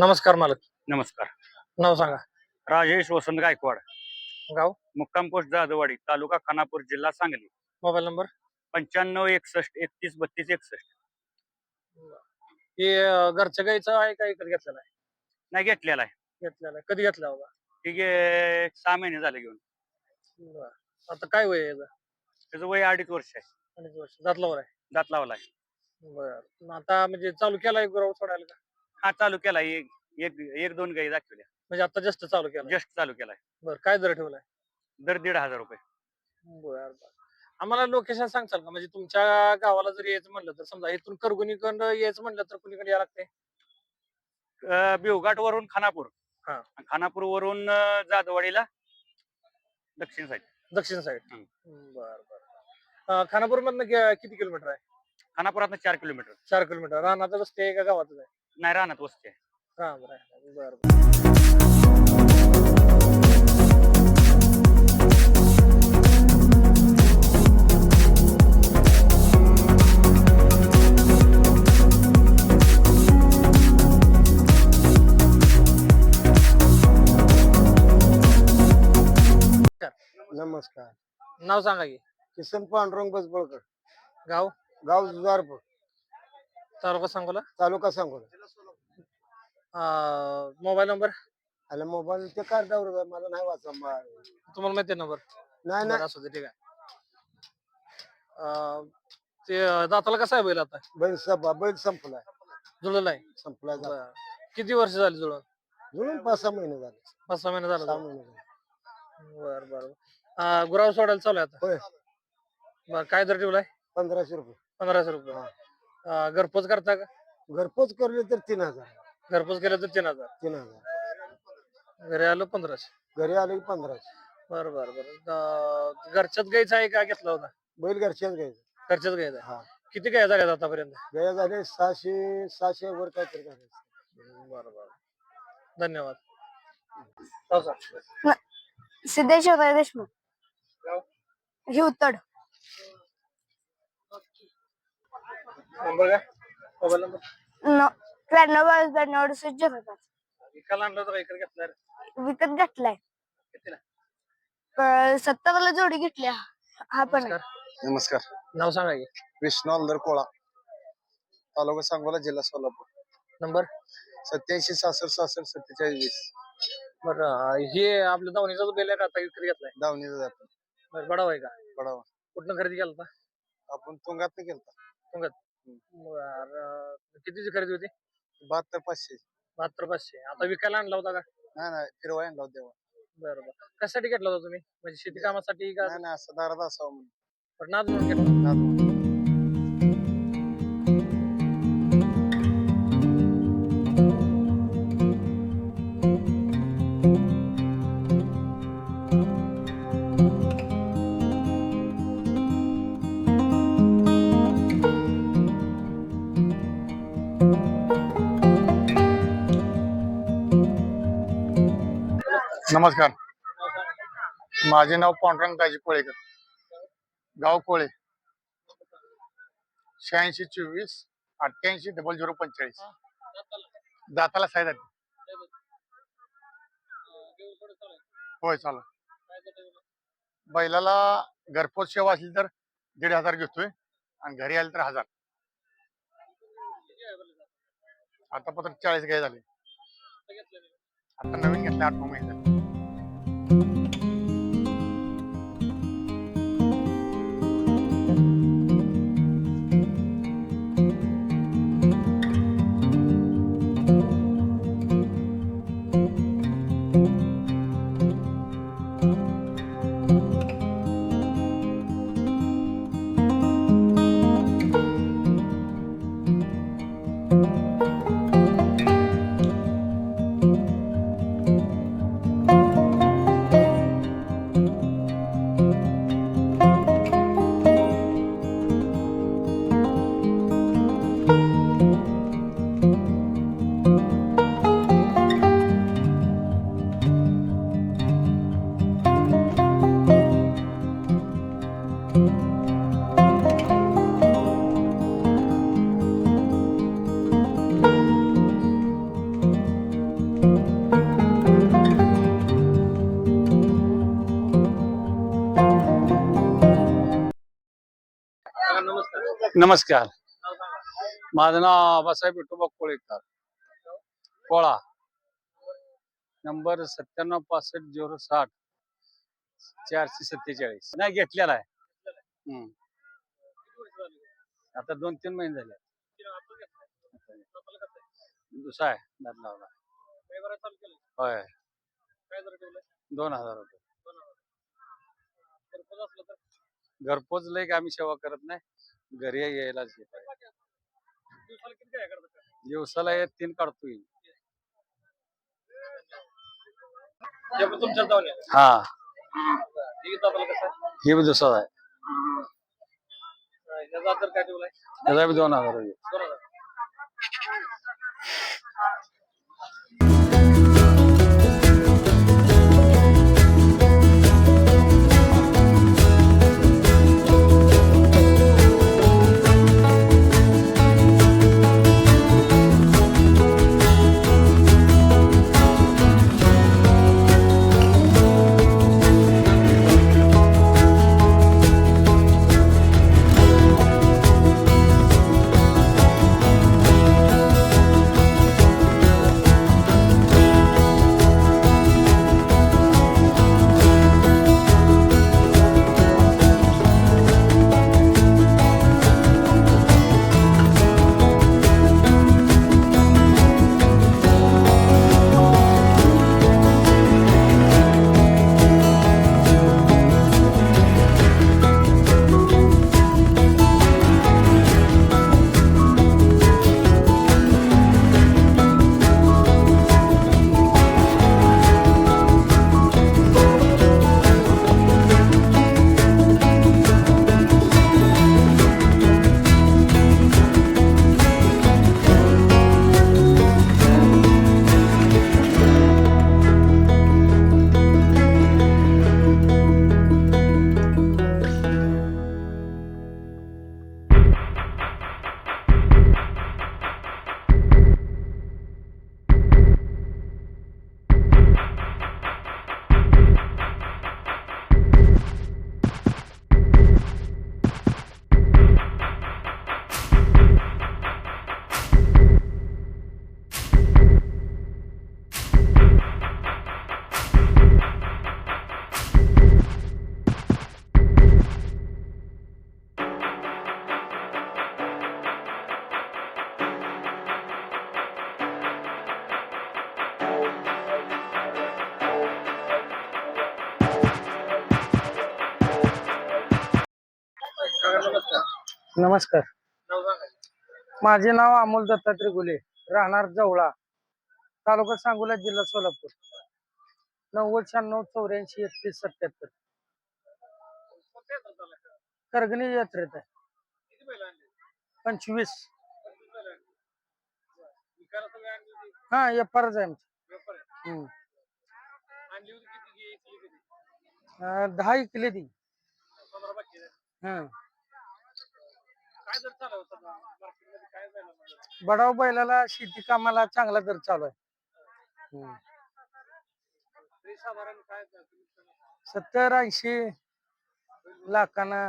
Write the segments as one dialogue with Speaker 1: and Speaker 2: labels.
Speaker 1: नमस्कार मालक.
Speaker 2: नमस्कार.
Speaker 1: नाव सांगा.
Speaker 2: राजेश वसंत गायकवाड,
Speaker 1: गाव,
Speaker 2: मुक्काम पोस्ट जाधववाडी, तालुका खानापूर, जिल्हा सांगली.
Speaker 1: Mobile number.
Speaker 2: 9561 31 32 61.
Speaker 1: हे घरच्या गाईचं आहे का इकडे घेतलेला आहे?
Speaker 2: नाही घेतलेला आहे.
Speaker 1: घेतलेला आहे. कधी घेतला होता?
Speaker 2: ठीक 6 महिने झाले घेऊन.
Speaker 1: बरं. आता काय वय आहे याचं?
Speaker 2: त्याचं वय 2.5 वर्ष आहे.
Speaker 1: 2.5 वर्ष. दातलावर आहे.
Speaker 2: दात लावलाय.
Speaker 1: बरं. आता म्हणजे चालू केलाय गुराव सोडायला का?
Speaker 2: हा चालू केला. एक दोन गाई दाखवल्या.
Speaker 1: म्हणजे आता जस्ट चालू केला.
Speaker 2: जस्ट चालू केलाय.
Speaker 1: बरं. काय दर ठेवलाय?
Speaker 2: दर 1,500 रुपये.
Speaker 1: बरं. आम्हाला लोकेशन सांगचाल का? म्हणजे तुमच्या गावाला जर यायचं म्हणलं तर समजा इथून करगुनीकडं यायचं म्हणलं तर कुणीकडे यायला लागते?
Speaker 2: बिवघाट वरून खानापूर.
Speaker 1: हा.
Speaker 2: खानापूर वरून जाधववाडीला दक्षिण साईड.
Speaker 1: दक्षिण साईड. बरं. खानापूर मधनं किती किलोमीटर आहे?
Speaker 2: खानापुरात 4 किलोमीटर.
Speaker 1: 4 किलोमीटर. रानाचं वस्ती आहे का गावातच आहे?
Speaker 2: नाही रानात वस्ती आहे.
Speaker 1: राम राम. बरं.
Speaker 3: नमस्कार.
Speaker 1: नाव सांगा की.
Speaker 3: किसन पांडुरंग बसबळकर.
Speaker 1: गाव,
Speaker 3: गाव जुजारपूर,
Speaker 1: तालुका सांगोला.
Speaker 3: तालुका सांगोला.
Speaker 1: मोबाईल नंबर
Speaker 3: आणि मोबाईल ते कार्डावर आहे, मला नाही वाचा.
Speaker 1: तुम्हाला माहिती आहे नंबर?
Speaker 3: नाही नाही,
Speaker 1: असू दे, ठीक आहे. ते दाताला कसा आहे बैल आता?
Speaker 3: बैल संपलाय.
Speaker 1: जुळलेला आहे.
Speaker 3: संपलाय.
Speaker 1: बरं. किती वर्ष झाली जुळून?
Speaker 3: जुळून 5-6 महिने झाले.
Speaker 1: 5-6 महिने झाले.
Speaker 3: 6 महिने झाले.
Speaker 1: बरं. गुराव सोडायला चालू आहे आता?
Speaker 3: होय.
Speaker 1: बरं. काय दर ठेवलाय?
Speaker 3: 1500 रुपये.
Speaker 1: 1500 रुपये. घरपोच करता का?
Speaker 3: घरपोच करले तर 3000.
Speaker 1: घरपोच केलं तर 3000.
Speaker 3: 3000.
Speaker 1: घरी आलो 1500.
Speaker 3: घरी आले की 1500.
Speaker 1: बरं. घरच्याच गायचा आहे का घेतला होता?
Speaker 3: बैल घरच्याच घ्यायचं.
Speaker 1: घरच्याच गायचा.
Speaker 3: हा.
Speaker 1: किती गाय झाल्यात आतापर्यंत?
Speaker 3: गाय झाले 600 वर काहीतरी करायचं.
Speaker 1: बरं. धन्यवाद.
Speaker 4: सिद्धेश्वर देशमुख.
Speaker 1: गाव?
Speaker 4: हे उत्तड.
Speaker 1: नंबर काय? Mobile number.
Speaker 4: 93
Speaker 1: विकायला आणलं होतं का इकडे घेतलाय?
Speaker 4: विकत घेतलाय.
Speaker 1: कितीला?
Speaker 4: 70ला जोडी घेतली. हा पण आहे.
Speaker 3: नमस्कार.
Speaker 1: नाव सांगा की.
Speaker 3: विष्णू अंदर कोळा, तालुका सांगोला, जिल्हा सोलापूर.
Speaker 1: नंबर.
Speaker 3: 87 66 66 47 20.
Speaker 1: बरं. हे आपल्या दावणीचाच बैल आहे का आता विकत घेतलाय?
Speaker 3: दावणीचा जातो.
Speaker 1: बरं. बडावा आहे का?
Speaker 3: पडावा.
Speaker 1: कुठनं खरेदी केला होता?
Speaker 3: आपण तुंगात गेलता.
Speaker 1: बरं. कितीची खरेदी होती?
Speaker 3: 72 500.
Speaker 1: 72 500. आता विकायला आणला होता का?
Speaker 3: नाही फिरवाय आणला देवा.
Speaker 1: बरं. कशासाठी घेतला होता तुम्ही? म्हणजे शेती कामासाठी का?
Speaker 3: नाही असं दारात असावं म्हणून.
Speaker 1: पण नाद म्हणून घेतला?
Speaker 5: नमस्कार. माझे नाव पांडुरंग दाजी कोळेकर, गाव कोळे. 86 24 88 0045. दाताला साईज आहे. होय चालू. बैलाला घरपोच सेवा असली तर 1500 घेतोय आणि घरी आले तर 1000. आता पत्र 40 गाय झाले. आता नवीन घेतलं 8-9 महिने झाले.
Speaker 6: नमस्कार. माझं नाव आबासाहेब विठोबा कोळेकर, कोळा. नंबर 9765060447. नाही घेतलेला आहे. आता 2-3 महिने झाले. दुसरा आहे दात लावला. होय. 2000 रुपये. घरपोच लय का आम्ही सेवा करत नाही, घरी यायलाच घेत आहे. दिवसाला 3 काढतोय. हा, हे बी दुसरा आहे. त्याचा बी 2000 रुपये.
Speaker 7: नमस्कार. माझे नाव अमोल दत्तात्रय गुले, राहणार जवळा, तालुका सांगोला, जिल्हा सोलापूर. 9096843177. करगणी यात्रेत आहे. 25. हा, व्यापारच आहे आमचं. 10 इकले ती. बडाव बैलाला शेती कामाला चांगला दर चालू आहे. 70-80 लाखांना.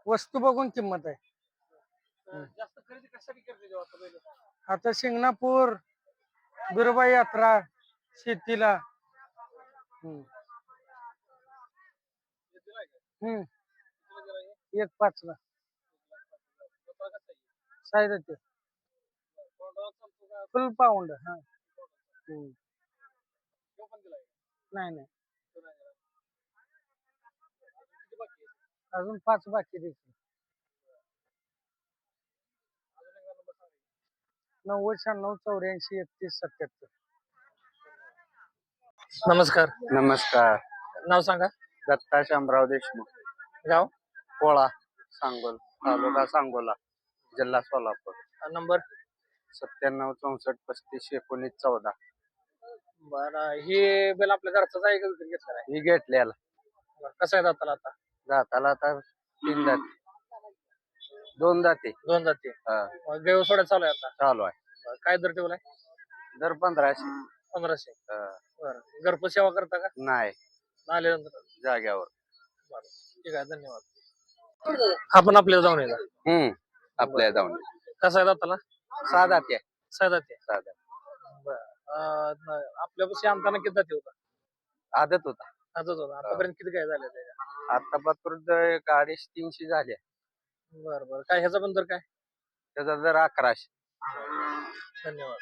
Speaker 7: वस्तू बघून किंमत आहे. आता शिंगणापूर, बिरोबा यात्रा, शेतीला. 1.5 ला साईड ते फुल पाऊंड. हा. नाही, अजून 5 बाकी देखील. 9096843177.
Speaker 1: नमस्कार.
Speaker 5: नमस्कार.
Speaker 1: नाव सांगा.
Speaker 5: दत्ता शामराव देशमुख,
Speaker 1: गाव.
Speaker 5: कोळा, सांगोल, तालुका सांगोला, जिल्हा सोलापूर.
Speaker 1: नंबर.
Speaker 5: 9764351914.
Speaker 1: बरं, हे बैल आपल्या घरचाच आहे का विकत घेतलेला आहे?
Speaker 5: ही घेतलेला.
Speaker 1: कसं आहे दाताला आता?
Speaker 5: जाताला आता 3 दाते, 2 दाते.
Speaker 1: 2 जाती.
Speaker 5: हा,
Speaker 1: गैव सोडा चालू आहे आता.
Speaker 5: चालू आहे.
Speaker 1: बरं, काय दर ठेवलाय?
Speaker 5: दर 1500.
Speaker 1: 1500.
Speaker 5: हा,
Speaker 1: बरं, घरपोच सेवा करता का?
Speaker 5: नाही,
Speaker 1: आल्यानंतर
Speaker 5: जाग्यावर.
Speaker 1: बरं, ठीक आहे, धन्यवाद. आपण आपल्याला जाऊन येणार
Speaker 6: आपल्या जाऊन
Speaker 1: कसा आहे दाताला
Speaker 6: साधा ते
Speaker 1: साधा ते
Speaker 6: साधा
Speaker 1: आपल्यापाशी आणताना किती जाती होता
Speaker 6: आदत होता
Speaker 1: आजच होता आतापर्यंत किती काय झाले त्याच्या
Speaker 6: आता पात्र 250-300 झाले.
Speaker 1: बरं बरं काय ह्याचा पण दर काय
Speaker 6: त्याचा दर 1100.
Speaker 1: धन्यवाद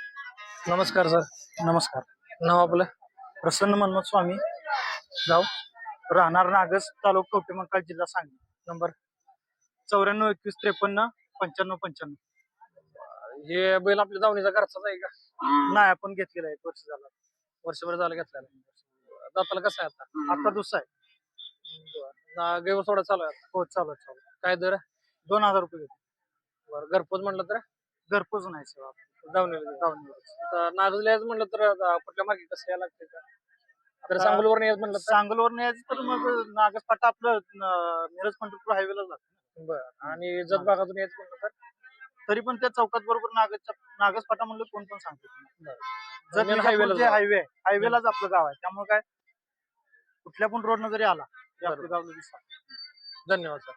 Speaker 1: नमस्कार सर
Speaker 7: नमस्कार.
Speaker 1: नाव आपलं
Speaker 7: प्रसन्न मनोज स्वामी, गाव राहणार नागस, तालुका कवठेमंकाळ, जिल्हा सांगली.
Speaker 1: नंबर
Speaker 7: 94-21-53-95-95.
Speaker 1: हे बैल आपल्या दावणीचा घरचाच आहे का
Speaker 7: नाही, आपण घेतलेला आहे, 1 वर्ष झाला.
Speaker 1: वर्षभर झालं घेतल्याला दाताला कसं आहे आता
Speaker 7: आता दुसरा आहे.
Speaker 1: गैव सोडा चालू आहे आता.
Speaker 7: हो, चालू आहे, चालू आहे.
Speaker 1: काय दर
Speaker 7: 2000 रुपये घेतो.
Speaker 1: बरं घरपोच म्हणलं तर
Speaker 7: घरपोच नाही सेवा.
Speaker 1: दावणीला नागजला यायचं म्हणलं तर आता कुठल्या मार्गे कसं यायला लागतंय का तर सांगोलवर यायचं म्हणलं तर
Speaker 7: सांगोलवर यायचं तर मग नागस फाटा आपलं मिरज पंढरपूर हायवेला जातं.
Speaker 1: बरं आणि जत भागातून यायचं म्हणलं तर
Speaker 7: तरी पण त्या चौकात बरोबर नागस फाटा म्हणलं कोण पण सांगतो.
Speaker 1: Main highway ला
Speaker 7: हायवेलाच आपलं गाव आहे, त्यामुळे काय कुठल्या पण रोडनं जरी आला ते आपलं गाव लगेच सांगतं.
Speaker 1: धन्यवाद सर